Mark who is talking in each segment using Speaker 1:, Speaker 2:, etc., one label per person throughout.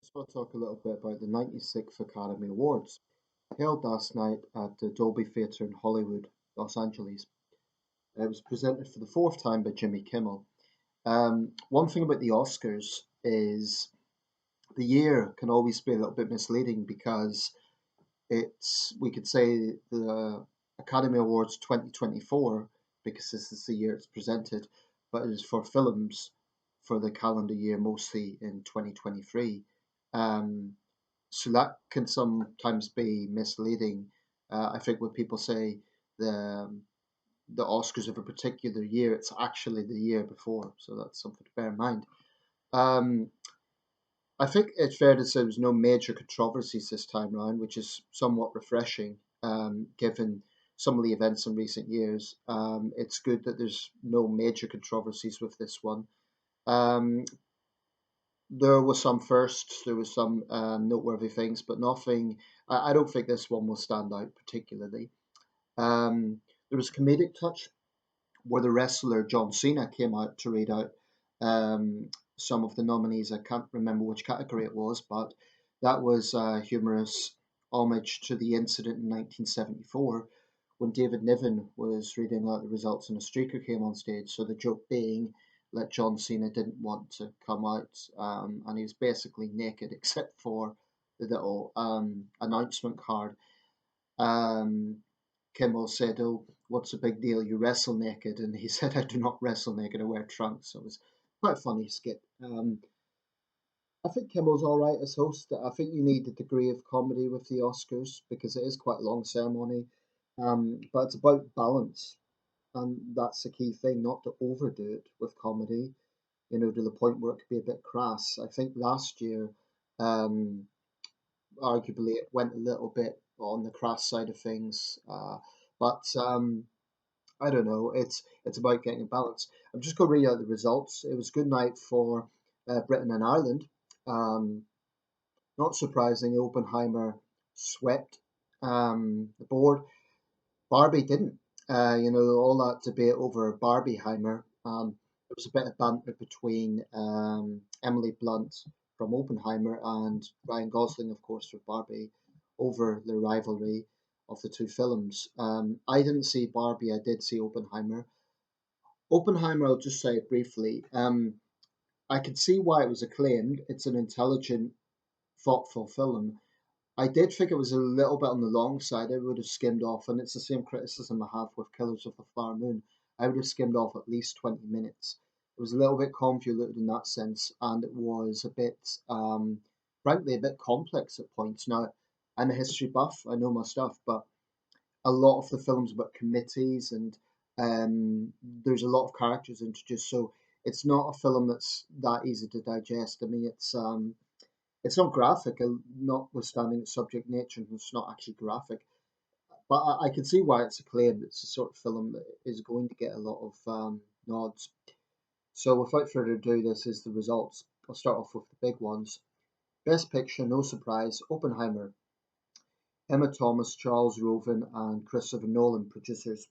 Speaker 1: Just want to talk a little bit about the 96th Academy Awards, held last night at the Dolby Theatre in Hollywood, Los Angeles. It was presented for the fourth time by Jimmy Kimmel. One thing about the Oscars is the year can always be a little bit misleading because we could say the Academy Awards 2024 because this is the year it's presented, but it is for films for the calendar year mostly in 2023. Um, so that can sometimes be misleading. I think when people say the the Oscars of a particular year, it's actually the year before. So that's something to bear in mind. Um, I think it's fair to say there's no major controversies this time round, which is somewhat refreshing, given some of the events in recent years. It's good that there's no major controversies with this one. Um, there was some firsts, there was some noteworthy things, but nothing. I don't think this one will stand out particularly. There was a comedic touch where the wrestler John Cena came out to read out some of the nominees. I can't remember which category it was, but that was a humorous homage to the incident in 1974 when David Niven was reading out the results and a streaker came on stage. So the joke being that John Cena didn't want to come out and he was basically naked except for the little announcement card. Um, Kimmel said, "Oh, what's the big deal? You wrestle naked." And he said, "I do not wrestle naked. I wear trunks." So it was quite a funny skit. I think Kimmel's all right as host. I think you need a degree of comedy with the Oscars because it is quite a long ceremony. But it's about balance, and that's the key thing, not to overdo it with comedy, to the point where it could be a bit crass. I think last year, um, arguably, it went a little bit on the crass side of things. But I don't know. It's about getting a balance. I'm just going to read out the results. It was a good night for Britain and Ireland. Um, Not surprising, Oppenheimer swept the board. Barbie didn't. All that debate over Barbieheimer. There was a bit of banter between Emily Blunt from Oppenheimer and Ryan Gosling, of course, for Barbie, over the rivalry of the two films. I didn't see Barbie. I did see Oppenheimer. Oppenheimer, I'll just say it briefly. I can see why it was acclaimed. It's an intelligent, thoughtful film. I did think it was a little bit on the long side. I would have skimmed off, and it's the same criticism I have with Killers of the Flower Moon. I would have skimmed off at least 20 minutes. It was a little bit convoluted in that sense, and it was a bit, frankly, a bit complex at points. Now, I'm a history buff, I know my stuff, but a lot of the film's about committees and there's a lot of characters introduced, so it's not a film that's that easy to digest. I mean, it's not graphic, notwithstanding its subject nature, and it's not actually graphic. But I can see why it's acclaimed. It's the sort of film that is going to get a lot of nods. So without further ado, this is the results. I'll start off with the big ones. Best Picture, no surprise, Oppenheimer. Emma Thomas, Charles Roven, and Christopher Nolan, producers.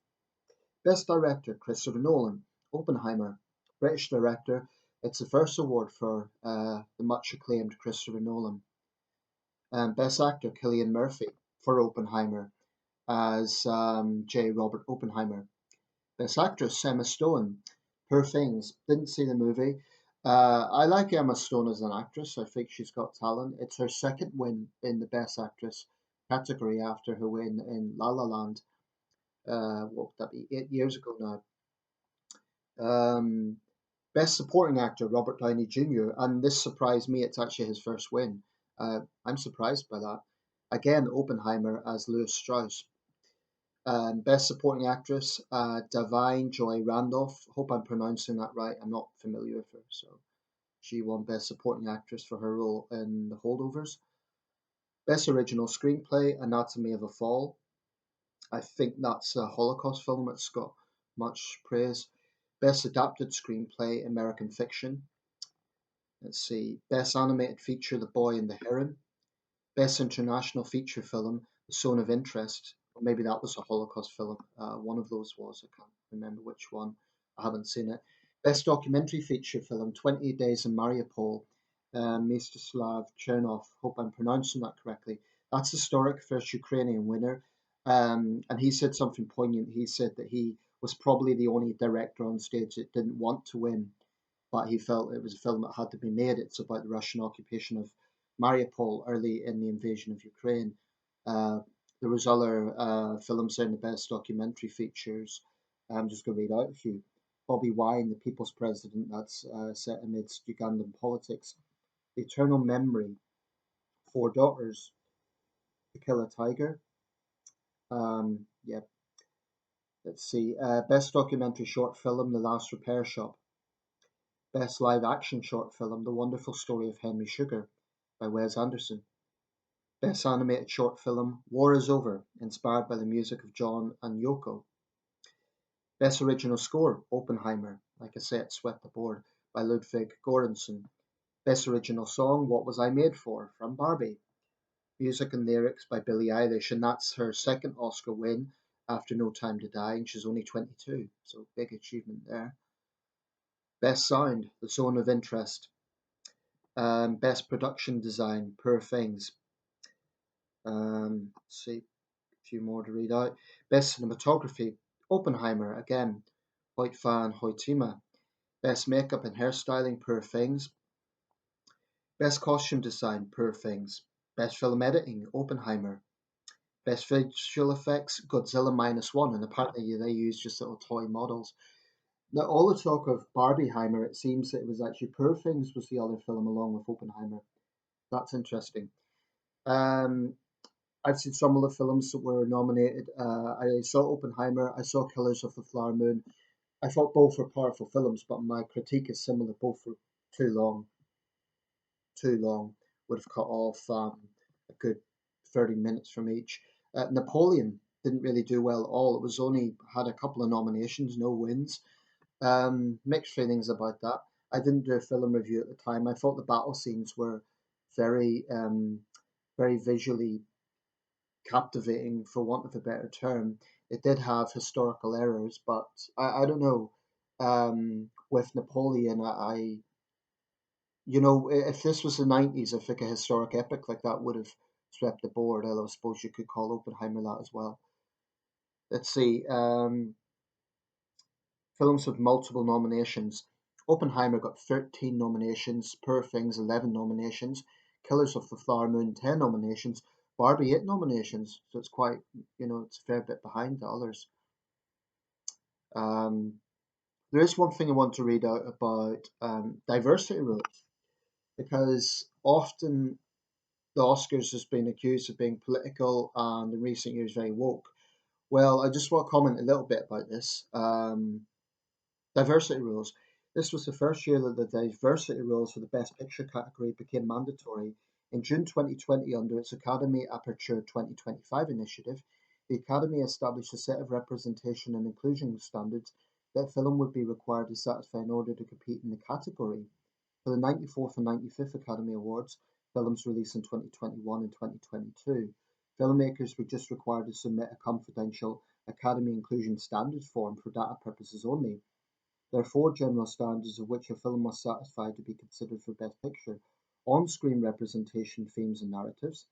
Speaker 1: Best Director, Christopher Nolan, Oppenheimer. British Director, it's the first award for the much acclaimed Christopher Nolan. Best Actor, Cillian Murphy for Oppenheimer as J. Robert Oppenheimer. Best Actress, Emma Stone, Poor Things. Didn't see the movie. I like Emma Stone as an actress. I think she's got talent. It's her second win in the Best Actress category after her win in La La Land. What would that be? 8 years ago now. Um, Best Supporting Actor, Robert Downey Jr. And this surprised me. It's actually his first win. I'm surprised by that. Again, Oppenheimer as Lewis Strauss. Best Supporting Actress, Davine Joy Randolph. Hope I'm pronouncing that right. I'm not familiar with her, so she won Best Supporting Actress for her role in The Holdovers. Best Original Screenplay, Anatomy of a Fall. I think that's a Holocaust film. It's got much praise. Best Adapted Screenplay, American Fiction. Let's see. Best Animated Feature, The Boy and the Heron. Best International Feature Film, The Zone of Interest. Or maybe that was a Holocaust film. One of those was. I can't remember which one. I haven't seen it. Best Documentary Feature Film, 28 Days in Mariupol. Mstislav Chernov. Hope I'm pronouncing that correctly. That's historic, first Ukrainian winner. And he said something poignant. He said that he was probably the only director on stage that didn't want to win, but he felt it was a film that had to be made. It's about the Russian occupation of Mariupol early in the invasion of Ukraine. Uh, there was other films in the best documentary features. I'm just going to read out a few. Bobby Wine, the People's President, that's set amidst Ugandan politics. The Eternal Memory, Four Daughters, To Kill a Tiger. Yeah, let's see. Best documentary short film, The Last Repair Shop. Best live action short film, The Wonderful Story of Henry Sugar by Wes Anderson. Best animated short film, War is Over, inspired by the music of John and Yoko. Best original score, Oppenheimer, like I said, swept the board, by Ludwig Göransson. Best original song, What Was I Made For, from Barbie. Music and lyrics by Billie Eilish, and that's her second Oscar win after No Time to Die, and she's only 22, so big achievement there. Best sound, The Zone of Interest. Best production design, Poor Things. Let's see, a few more to read out. Best cinematography, Oppenheimer, again, Hoyt van Hoytema. Best makeup and hairstyling, Poor Things. Best costume design, Poor Things. Best film editing, Oppenheimer. Best visual effects, Godzilla minus one, and apparently they used just little toy models. Now, all the talk of Barbieheimer, it seems that it was actually Poor Things was the other film along with Oppenheimer. That's interesting. Um, I've seen some of the films that were nominated. I saw Oppenheimer. I saw Killers of the Flower Moon. I thought both were powerful films, but my critique is similar. Both were too long. Too long. Would have cut off a good 30 minutes from each. Napoleon didn't really do well at all. It was only had a couple of nominations, no wins. Mixed feelings about that. I didn't do a film review at the time. I thought the battle scenes were very, very visually captivating, for want of a better term. It did have historical errors, but I don't know. With Napoleon, if this was the 90s, I think a historic epic like that would have swept the board. I suppose you could call Oppenheimer that as well. Let's see. Films with multiple nominations. Oppenheimer got 13 nominations, Poor Things 11 nominations, Killers of the Flower Moon 10 nominations, Barbie 8 nominations. So it's quite, it's a fair bit behind the others. Um, there is one thing I want to read out about diversity rules, because often the Oscars has been accused of being political and in recent years very woke. Well, I just want to comment a little bit about this. Diversity rules. This was the first year that the diversity rules for the Best Picture category became mandatory. In June 2020, under its Academy Aperture 2025 initiative, the Academy established a set of representation and inclusion standards that a film would be required to satisfy in order to compete in the category. For the 94th and 95th Academy Awards, films released in 2021 and 2022, filmmakers were just required to submit a confidential Academy Inclusion Standards form for data purposes only. There are four general standards of which a film must satisfy to be considered for Best Picture: on-screen representation, themes and narratives,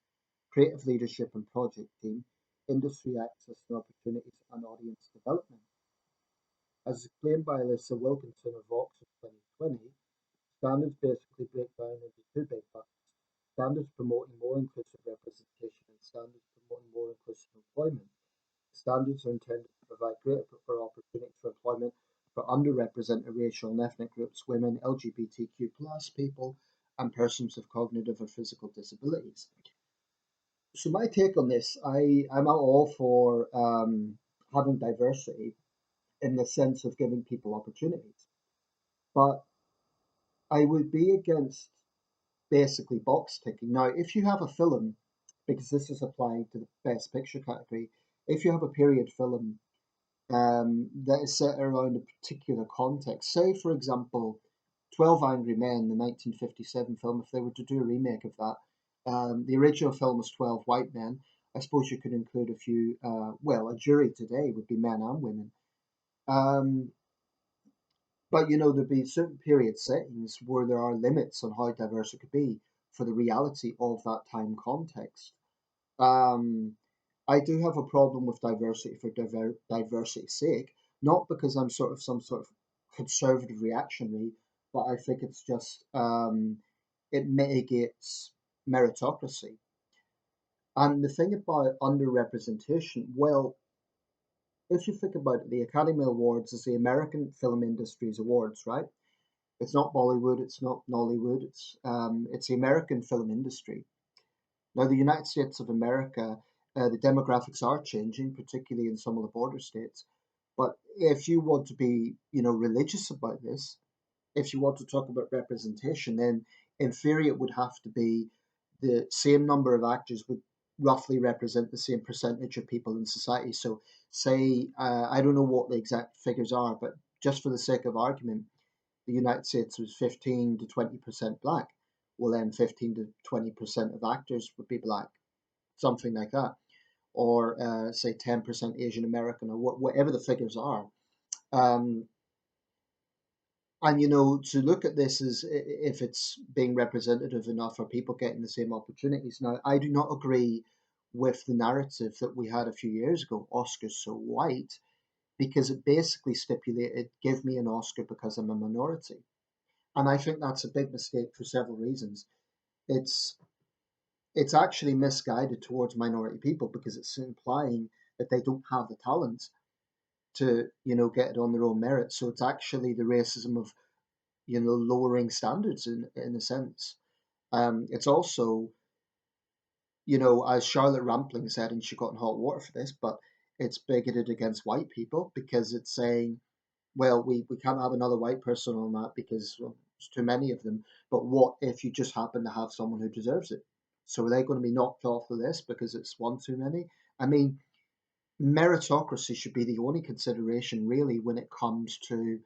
Speaker 1: creative leadership and project team, industry access and opportunities, and audience development. As explained by Alyssa Wilkinson of Vox in 2020, standards basically break down into two big buckets: standards promoting more inclusive representation and standards promoting more inclusive employment. Standards are intended to provide greater opportunities for employment for underrepresented racial and ethnic groups, women, LGBTQ plus people, and persons with cognitive or physical disabilities. So my take on this, I'm all for having diversity in the sense of giving people opportunities, but I would be against basically box ticking. Now, if you have a film, because this is applying to the Best Picture category, if you have a period film that is set around a particular context. Say, for example, 12 Angry Men, the 1957 film, if they were to do a remake of that, the original film was 12 White Men. I suppose you could include a few, a jury today would be men and women. Um, But there'd be certain period settings where there are limits on how diverse it could be for the reality of that time context. Um, I do have a problem with diversity for diversity's sake, not because I'm sort of some sort of conservative reactionary, but I think it's just it mitigates meritocracy. And the thing about underrepresentation, well, if you think about it, the Academy Awards is the American film industry's awards, right? It's not Bollywood, it's not Nollywood, it's the American film industry. Now, the United States of America, the demographics are changing, particularly in some of the border states. But if you want to be, religious about this, if you want to talk about representation, then in theory it would have to be the same number of actors would roughly represent the same percentage of people in society. So, say, I don't know what the exact figures are, but just for the sake of argument, the United States was 15 to 20% black. Well, then 15 to 20% of actors would be black, something like that. Or say 10% Asian American, or whatever the figures are. Um, and to look at this as if it's being representative enough, are people getting the same opportunities? Now, I do not agree with the narrative that we had a few years ago, Oscars so white, because it basically stipulated give me an Oscar because I'm a minority. And I think that's a big mistake for several reasons. It's it's actually misguided towards minority people because it's implying that they don't have the talent to, get it on their own merit. So it's actually the racism of, lowering standards in a sense. It's also, as Charlotte Rampling said, and she got in hot water for this, but it's bigoted against white people because it's saying, well, we can't have another white person on that because well, there's too many of them. But what if you just happen to have someone who deserves it? So are they going to be knocked off the list because it's one too many? I mean, meritocracy should be the only consideration really when it comes to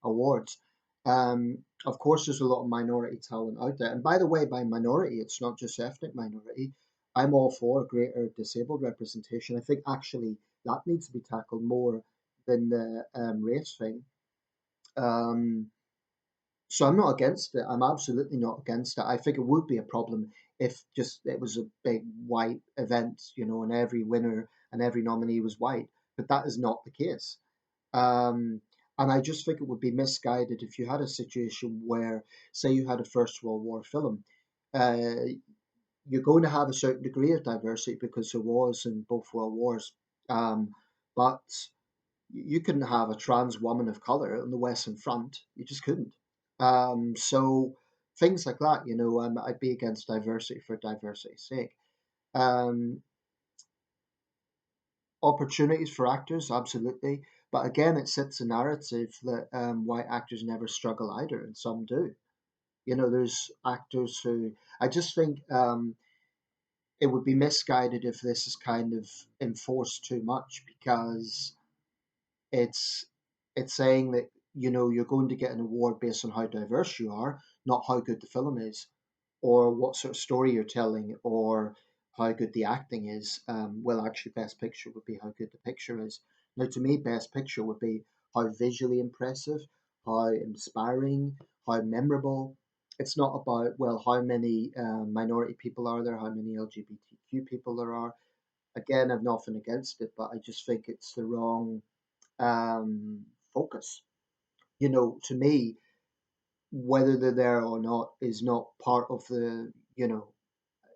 Speaker 1: awards. Of course, there's a lot of minority talent out there. And by the way, by minority, it's not just ethnic minority. I'm all for greater disabled representation. I think actually that needs to be tackled more than the race thing. Um, so I'm not against it. I'm absolutely not against it. I think it would be a problem if just it was a big white event, and every winner and every nominee was white. But that is not the case. Um, and I just think it would be misguided if you had a situation where, say, you had a First World War film. Uh, you're going to have a certain degree of diversity because there was in both World Wars. But you couldn't have a trans woman of color on the Western Front. You just couldn't. So things like that, I'd be against diversity for diversity's sake. Um, Opportunities for actors, absolutely. But again, it sets a narrative that white actors never struggle either, and some do. There's actors who I just think it would be misguided if this is kind of enforced too much because it's it's saying that you're going to get an award based on how diverse you are, not how good the film is, or what sort of story you're telling, or how good the acting is. Well, actually, Best Picture would be how good the picture is. Now, to me, Best Picture would be how visually impressive, how inspiring, how memorable. It's not about well, how many minority people are there, how many LGBTQ people there are. Again, I've nothing against it, but I just think it's the wrong um, focus. To me, whether they're there or not is not part of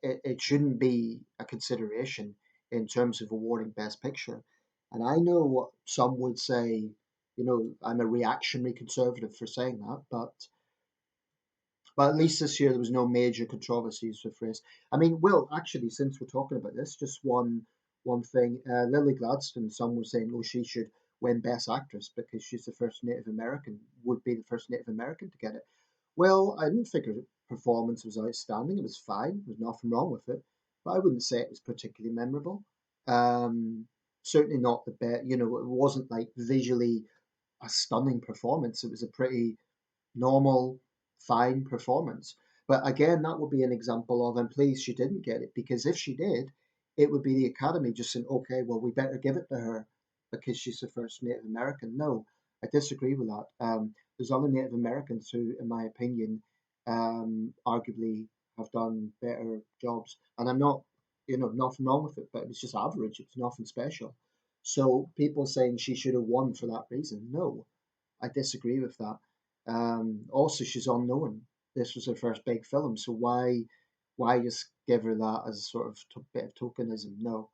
Speaker 1: it shouldn't be a consideration in terms of awarding Best Picture. And I know what some would say, I'm a reactionary conservative for saying that, but at least this year there was no major controversies with race. I mean, Will, actually, since we're talking about this, just one thing. Lily Gladstone, some were saying, oh, she should win Best Actress because she's the first Native American, would be the first Native American to get it. Well, I didn't think her performance was outstanding. It was fine. There's nothing wrong with it, but I wouldn't say it was particularly memorable. Um, Certainly not the best. It wasn't like visually a stunning performance. It was a pretty normal, fine performance. But again, that would be an example of I'm pleased she didn't get it because if she did, it would be the Academy just saying, okay, well, we better give it to her because she's the first Native American. No, I disagree with that. There's other Native Americans who, in my opinion, arguably have done better jobs. And I'm not, nothing wrong with it, but it was just average. It was nothing special. So people saying she should have won for that reason, no, I disagree with that. Also, she's unknown. This was her first big film, so why just give her that as sort of bit of tokenism? No,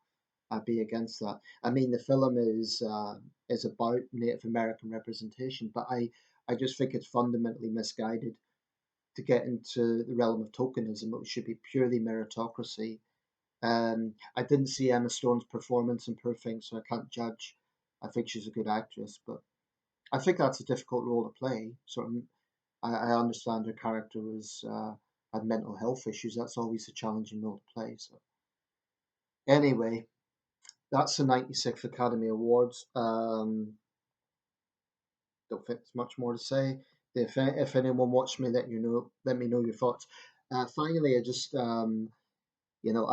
Speaker 1: I'd be against that. I mean, the film is about Native American representation, but I just think it's fundamentally misguided to get into the realm of tokenism. It should be purely meritocracy. I didn't see Emma Stone's performance in Poor Things, so I can't judge. I think she's a good actress, but I think that's a difficult role to play. Sort of, I understand her character was had mental health issues. That's always a challenging role to play. So anyway, that's the '96 Academy Awards. Don't think there's much more to say. If anyone watched me, let me know your thoughts. Finally, I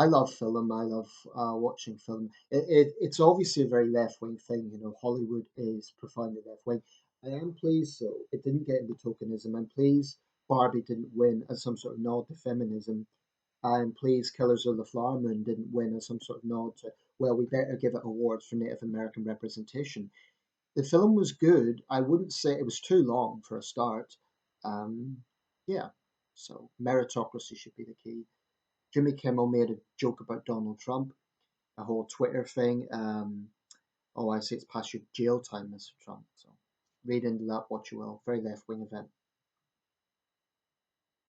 Speaker 1: love film. I love watching film. It's obviously a very left wing thing. Hollywood is profoundly left wing. I am pleased, though, it didn't get into tokenism. I'm pleased Barbie didn't win as some sort of nod to feminism. I'm pleased Killers of the Flower Moon didn't win as some sort of nod to, well, we better give it awards for Native American representation. The film was good. I wouldn't say it was too long for a start. Um, yeah, so meritocracy should be the key. Jimmy Kimmel made a joke about Donald Trump, a whole Twitter thing. Oh, I see it's past your jail time, Mr. Trump. So read into that what you will. Very left wing event.